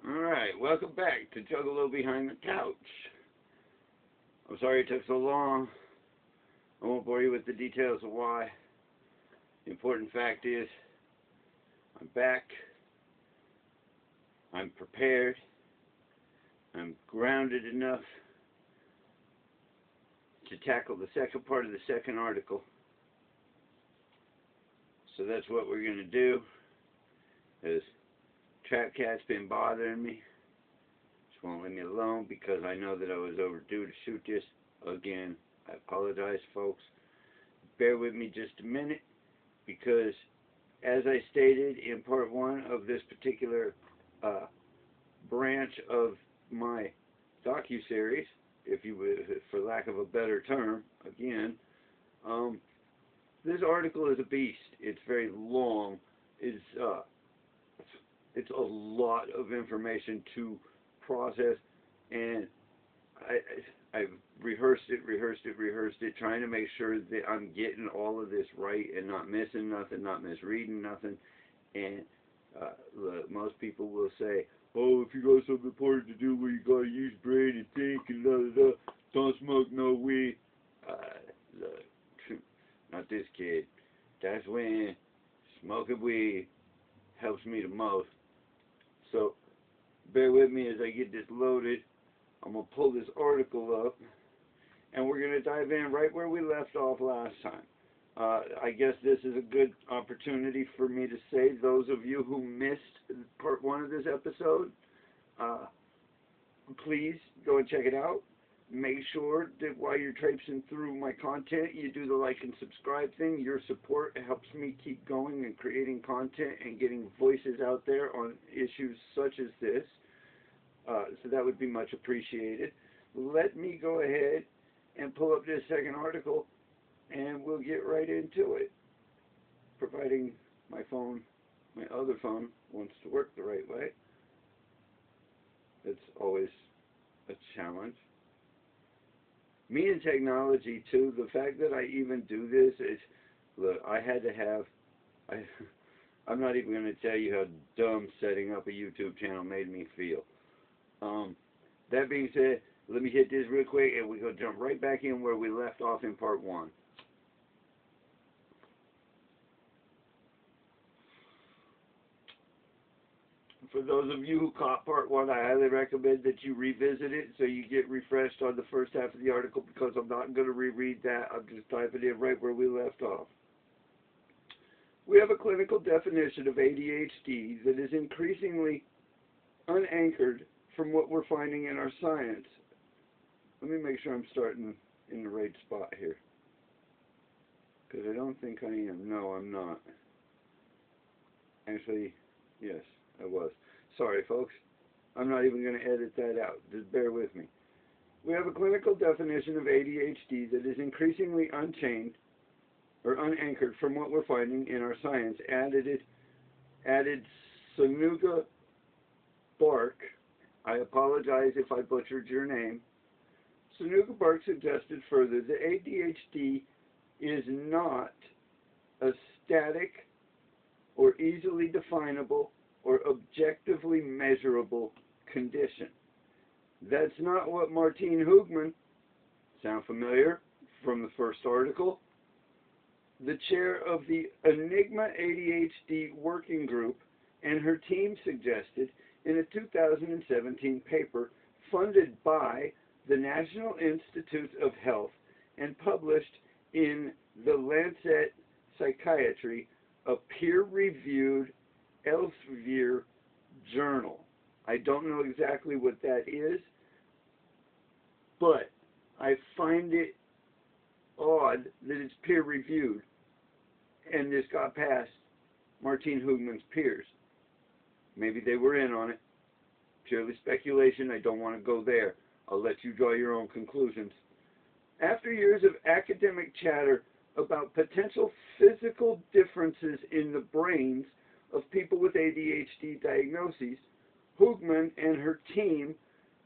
Alright, welcome back to Juggalo Behind the Couch. I'm sorry it took so long. I won't bore you with the details of why. The important fact is, I'm back. I'm prepared. I'm grounded enough to tackle the second part of the second article. So that's what we're going to do. Is Trap Cat's been bothering me. Just won't leave me alone because I know that I was overdue to shoot this again. I apologize, folks. Bear with me just a minute because, as I stated in part one of this particular branch of my docu-series, if you would, for lack of a better term, again, this article is a beast. It's very long. It's a lot of information to process, and I've rehearsed it, trying to make sure that I'm getting all of this right and not missing nothing, not misreading nothing. And look, most people will say, "Oh, if you got something important to do, where you gotta use brain and think and don't smoke no weed." Look, not this kid. That's when smoking weed helps me the most. So bear with me as I get this loaded. I'm going to pull this article up, and we're going to dive in right where we left off last time. I guess this is a good opportunity for me to say, those of you who missed part one of this episode, please go and check it out. Make sure that while you're traipsing through my content, you do the like and subscribe thing. Your support helps me keep going and creating content and getting voices out there on issues such as this. So that would be much appreciated. Let me go ahead and pull up this second article, and we'll get right into it. Providing my other phone, wants to work the right way. It's always a challenge. Me and technology too. The fact that I even do this is, look, I had to have, I'm not even going to tell you how dumb setting up a YouTube channel made me feel. That being said, let me hit this real quick and we're going to jump right back in where we left off in part one. For those of you who caught part one, I highly recommend that you revisit it so you get refreshed on the first half of the article, because I'm not going to reread that. I'm just typing in right where we left off. We have a clinical definition of ADHD that is increasingly unanchored from what we're finding in our science. Let me make sure I'm starting in the right spot here, because I don't think I am. No, I'm not. Actually, yes, I was. Sorry, folks. I'm not even going to edit that out. Just bear with me. We have a clinical definition of ADHD that is increasingly unanchored from what we're finding in our science. Added Sonuga Bark. I apologize if I butchered your name. Sonuga Bark suggested further that ADHD is not a static or easily definable or objectively measurable condition. That's not what Martine Hugman, sound familiar from the first article, the chair of the Enigma ADHD Working Group, and her team suggested in a 2017 paper funded by the National Institute of Health and published in the Lancet Psychiatry, a peer-reviewed Elsevier journal. I don't know exactly what that is, but I find it odd that it's peer-reviewed and this got past Martine Hugman's peers. Maybe they were in on it. Purely speculation. I don't want to go there. I'll let you draw your own conclusions. After years of academic chatter about potential physical differences in the brains of people with ADHD diagnoses, Hugman and her team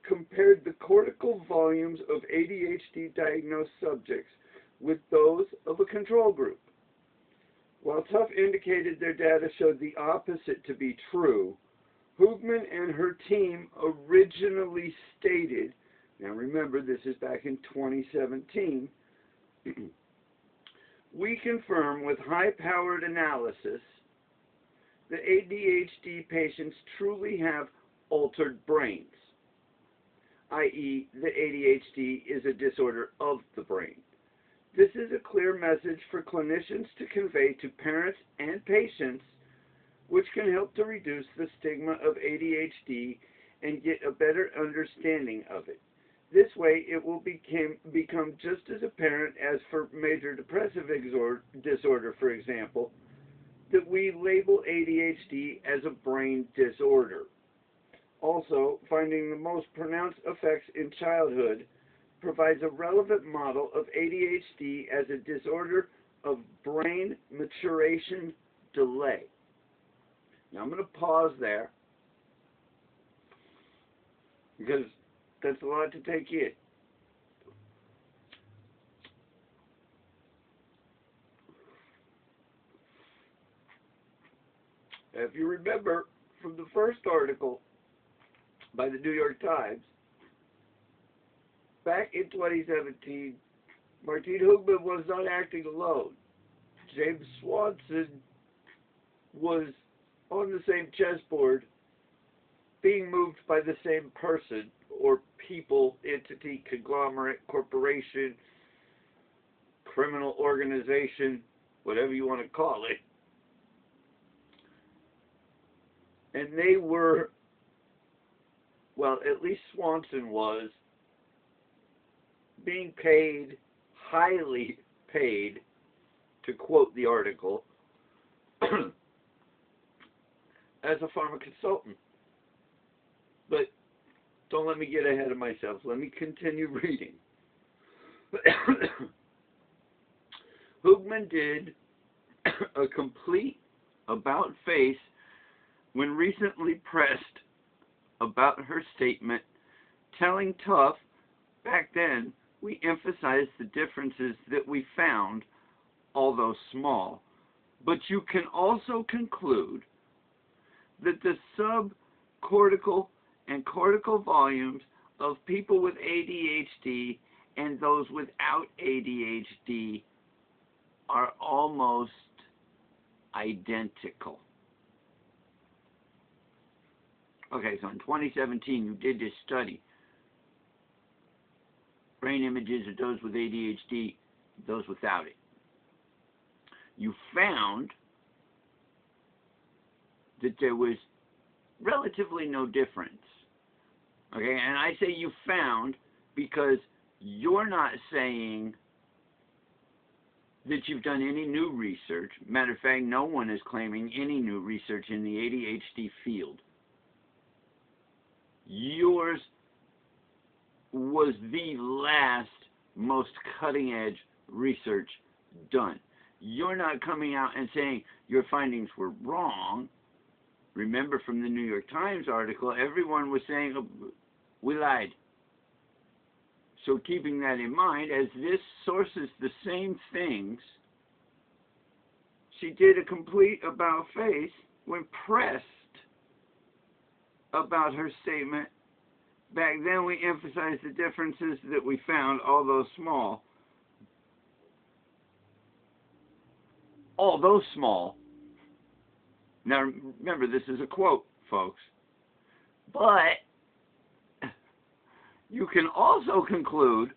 compared the cortical volumes of ADHD diagnosed subjects with those of a control group. While Tough indicated their data showed the opposite to be true, Hugman and her team originally stated, now remember this is back in 2017, we confirm with high-powered analysis that ADHD patients truly have altered brains, i.e. that ADHD is a disorder of the brain. This is a clear message for clinicians to convey to parents and patients, which can help to reduce the stigma of ADHD and get a better understanding of it. This way, it will become just as apparent as for major depressive disorder, for example, that we label ADHD as a brain disorder. Also, finding the most pronounced effects in childhood provides a relevant model of ADHD as a disorder of brain maturation delay. Now, I'm going to pause there because that's a lot to take in. If you remember from the first article by the New York Times, back in 2017, Martine Hugman was not acting alone. James Swanson was on the same chessboard, being moved by the same person or people, entity, conglomerate, corporation, criminal organization, whatever you want to call it. And they were, well, at least Swanson was, being paid, highly paid, to quote the article, as a pharma consultant. But don't let me get ahead of myself. Let me continue reading. Hugman did a complete about-face when recently pressed about her statement, telling Tough, back then, we emphasized the differences that we found, although small, but you can also conclude that the subcortical and cortical volumes of people with ADHD and those without ADHD are almost identical. Okay, so in 2017, you did this study. Brain images of those with ADHD, those without it. You found that there was relatively no difference. Okay, and I say you found because you're not saying that you've done any new research. Matter of fact, no one is claiming any new research in the ADHD field. Yours was the last, most cutting-edge research done. You're not coming out and saying your findings were wrong. Remember from the New York Times article, everyone was saying, oh, we lied. So keeping that in mind, as this sources the same things, she did a complete about-face when pressed about her statement. Back then we emphasized the differences that we found, although small. Although small. Now remember, this is a quote, folks. But you can also conclude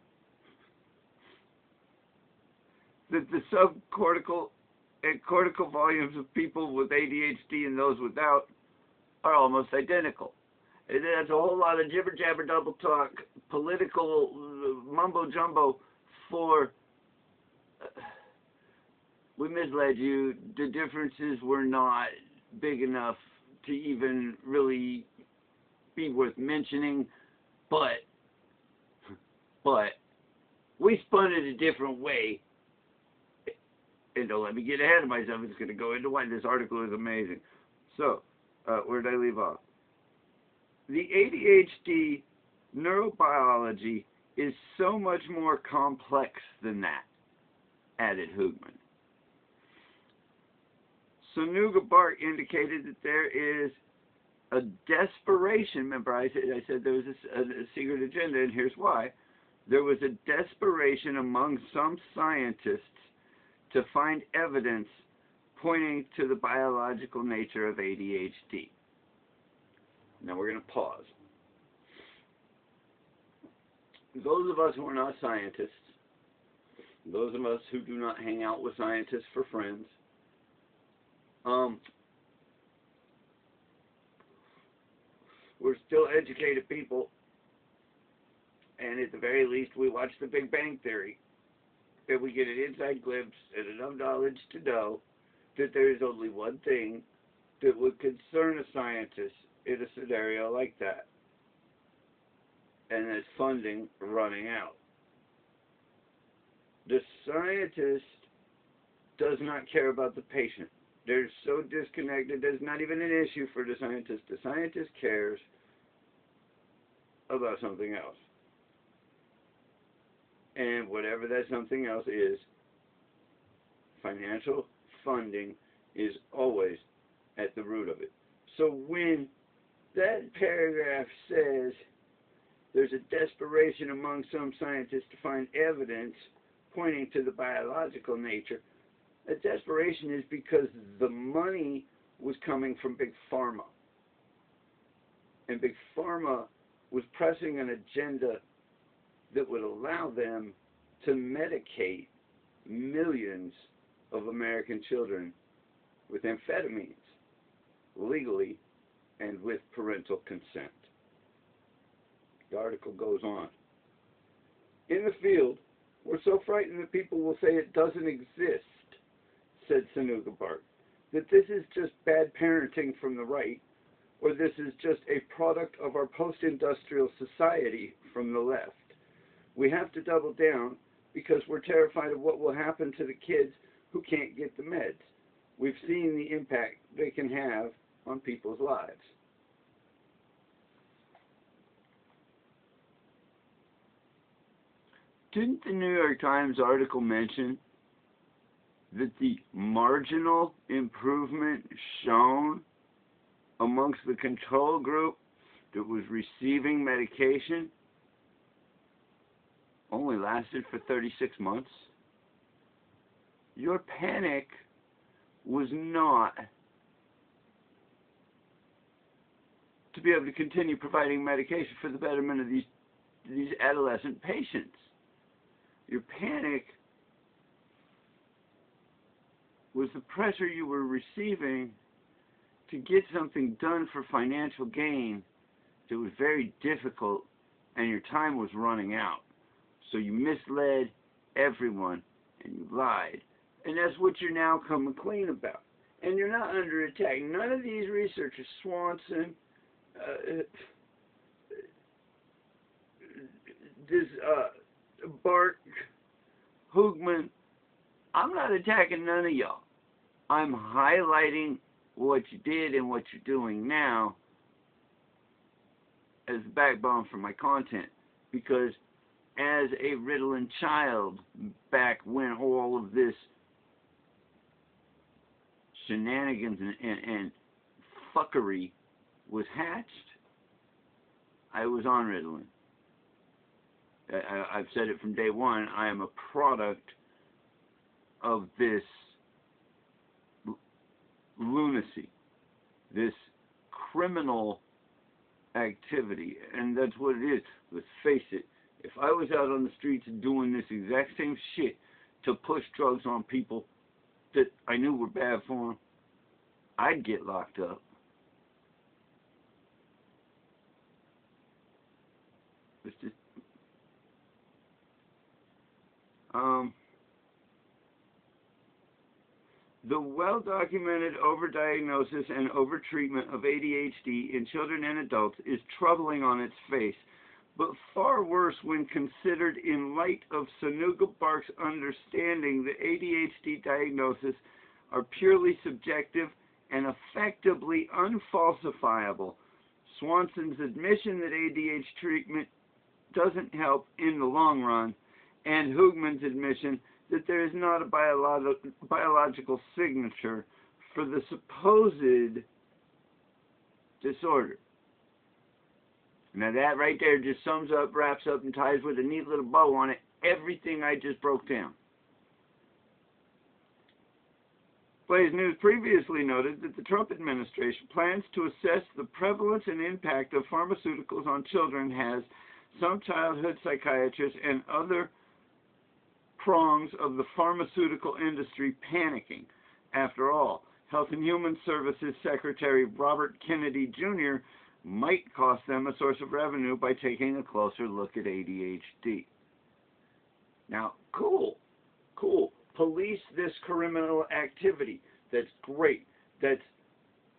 that the subcortical and cortical volumes of people with ADHD and those without are almost identical. And that's a whole lot of jibber jabber double talk, political mumbo jumbo for we misled you. The differences were not big enough to even really be worth mentioning, but we spun it a different way. And don't let me get ahead of myself. It's going to go into why this article is amazing. So, where did I leave off? The ADHD neurobiology is so much more complex than that, added Hugman. Sonuga Bark indicated that there is a desperation. Remember, I said there was a secret agenda, and here's why. There was a desperation among some scientists to find evidence pointing to the biological nature of ADHD. Now we're going to pause. Those of us who are not scientists, those of us who do not hang out with scientists for friends, we're still educated people, and at the very least we watch The Big Bang Theory, and we get an inside glimpse and enough knowledge to know that there is only one thing that would concern a scientist in a scenario like that, and that's funding running out. The scientist does not care about the patient. They're so disconnected, there's not even an issue for the scientist. The scientist cares about something else. And whatever that something else is, financial funding is always at the root of it. So when that paragraph says there's a desperation among some scientists to find evidence pointing to the biological nature, a desperation is because the money was coming from Big Pharma. And Big Pharma was pressing an agenda that would allow them to medicate millions of American children with amphetamines, legally and with parental consent. The article goes on. In the field, we're so frightened that people will say it doesn't exist, said Sanuga Bark, that this is just bad parenting from the right, or this is just a product of our post-industrial society from the left. We have to double down because we're terrified of what will happen to the kids who can't get the meds. We've seen the impact they can have on people's lives. Didn't the New York Times article mention that the marginal improvement shown amongst the control group that was receiving medication only lasted for 36 months? Your panic was not to be able to continue providing medication for the betterment of these adolescent patients. Your panic was the pressure you were receiving to get something done for financial gain that was very difficult, and your time was running out. So you misled everyone, and you lied. And that's what you're now coming clean about. And you're not under attack. None of these researchers, Swanson, Bark, Hoogman, I'm not attacking none of y'all. I'm highlighting what you did and what you're doing now as the backbone for my content, because as a Ritalin child, back when all of this shenanigans and fuckery was hatched, I was on Ritalin. I've said it from day one. I am a product of this lunacy, this criminal activity, and that's what it is. Let's face it, if I was out on the streets doing this exact same shit to push drugs on people that I knew were bad for them, I'd get locked up. It's just the well-documented overdiagnosis and overtreatment of ADHD in children and adults is troubling on its face, but far worse when considered in light of Sanuga Bark's understanding that ADHD diagnoses are purely subjective and effectively unfalsifiable. Swanson's admission that ADHD treatment doesn't help in the long run, and Hoogman's admission that there is not a biological signature for the supposed disorder. Now that right there just sums up, wraps up, and ties with a neat little bow on it everything I just broke down. Blaze News previously noted that the Trump administration plans to assess the prevalence and impact of pharmaceuticals on children, has some childhood psychiatrists and other prongs of the pharmaceutical industry panicking. After all, Health and Human Services Secretary Robert Kennedy Jr. might cost them a source of revenue by taking a closer look at ADHD. Now, cool. Police this criminal activity. That's great. That's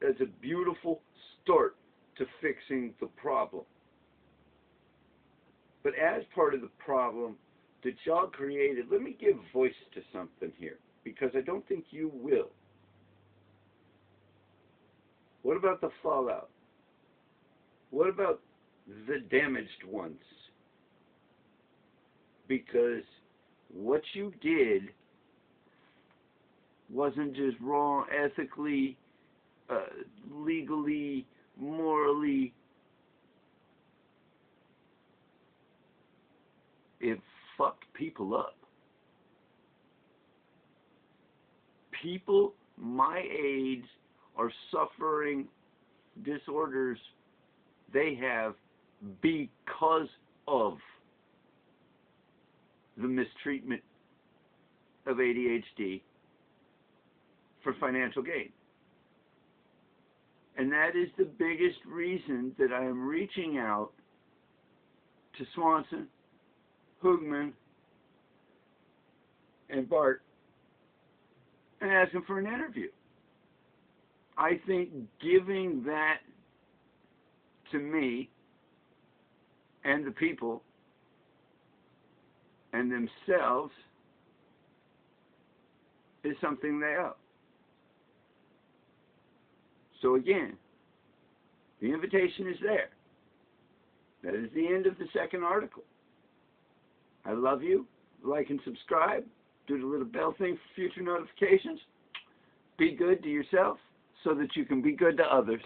a beautiful start to fixing the problem. But as part of the problem that y'all created, let me give voice to something here, because I don't think you will. What about the fallout? What about the damaged ones? Because what you did wasn't just wrong ethically, legally, morally. It fucked people up. People my age are suffering disorders they have because of the mistreatment of ADHD for financial gain. And that is the biggest reason that I am reaching out to Swanson, Hugman, and Bart and asking for an interview. I think giving that to me and the people and themselves is something they owe. So again, the invitation is there. That is the end of the second article. I love you. Like and subscribe. Do the little bell thing for future notifications. Be good to yourself so that you can be good to others.